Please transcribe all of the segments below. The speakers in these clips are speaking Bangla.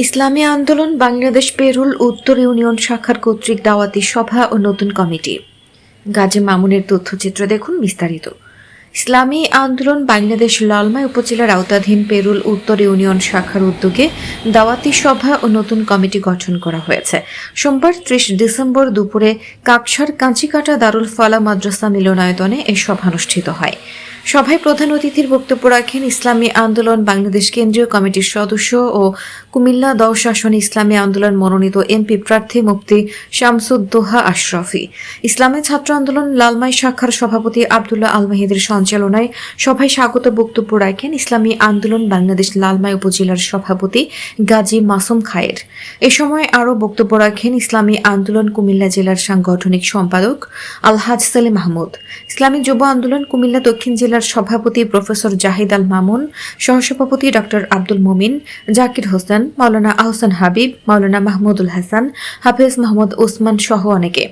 ইসলামী আন্দোলন বাংলাদেশ পেরুল উত্তর ইউনিয়ন শাখার কর্তৃক দাওয়াতি সভা ও নতুন কমিটি। গাজী মামুনের তথ্যচিত্র দেখুন বিস্তারিত। ইসলামী আন্দোলন বাংলাদেশ লালমাই উপজেলার আওতাধীন পেরুল উত্তর ইউনিয়ন শাখার উদ্যোগে দাওয়াতি সভা ও নতুন কমিটি গঠন করা হয়েছে। সোমবার ৩০ ডিসেম্বর দুপুরে কাকসার কাঁচিকাটা দারুল ফালা মাদ্রাসা মিলনায়তনে এই সভা অনুষ্ঠিত হয়। সভায় প্রধান অতিথির বক্তব্য রাখেন ইসলামী আন্দোলন বাংলাদেশ কেন্দ্রীয় কমিটির সদস্য ও কুমিল্লা ১০ আসনে ইসলামী আন্দোলন মনোনীত এমপি প্রার্থী মুফতি শামসুদ্দোহা আশরাফি। ইসলামী ছাত্র আন্দোলন লালমাই শাখার সভাপতি আব্দুল্লাহ আল মাহিদের সঞ্চালনায় সভায় স্বাগত বক্তব্য রাখেন ইসলামী আন্দোলন বাংলাদেশ লালমাই উপজেলার সভাপতি গাজী মাসুম খায়ের। এ সময় আরও বক্তব্য রাখেন ইসলামী আন্দোলন কুমিল্লা জেলার সাংগঠনিক সম্পাদক আলহাজ সেলিম মাহমুদ, ইসলামী যুব আন্দোলন কুমিল্লা দক্ষিণ জেলার সভাপতি প্রফেসর জাহিদ আল মামুন, সহসভাপতি ডক্টর আব্দুল মুমিন, জাকির হোসেন, মাওলানা আহসান হাবিব, মাওলানা মাহমুদুল হাসান, হাফেজ মোহাম্মদ ওসমান সহ অনেকে।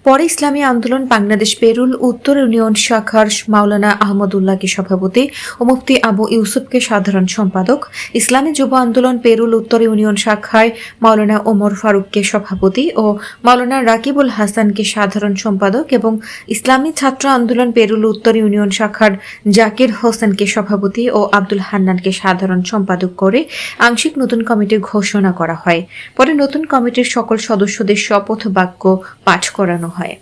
পরে ইসলামী আন্দোলন বাংলাদেশ পেরুল উত্তর ইউনিয়ন শাখার মাওলানা আহমদুল্লাহকে সভাপতি ও মুফতি আবু ইউসুফকে সাধারণ সম্পাদক, ইসলামী যুব আন্দোলন পেরুল উত্তর ইউনিয়ন শাখায় মাওলানা ওমর ফারুককে সভাপতি ও মাওলানা রাকিবুল হাসানকে সাধারণ সম্পাদক এবং ইসলামী ছাত্র আন্দোলন পেরুল উত্তর ইউনিয়ন শাখার জাকির হোসেনকে সভাপতি ও আব্দুল হান্নানকে সাধারণ সম্পাদক করে আংশিক নতুন কমিটির ঘোষণা করা হয়। পরে নতুন কমিটির সকল সদস্যদের শপথ বাক্য পাঠ করানো হয়।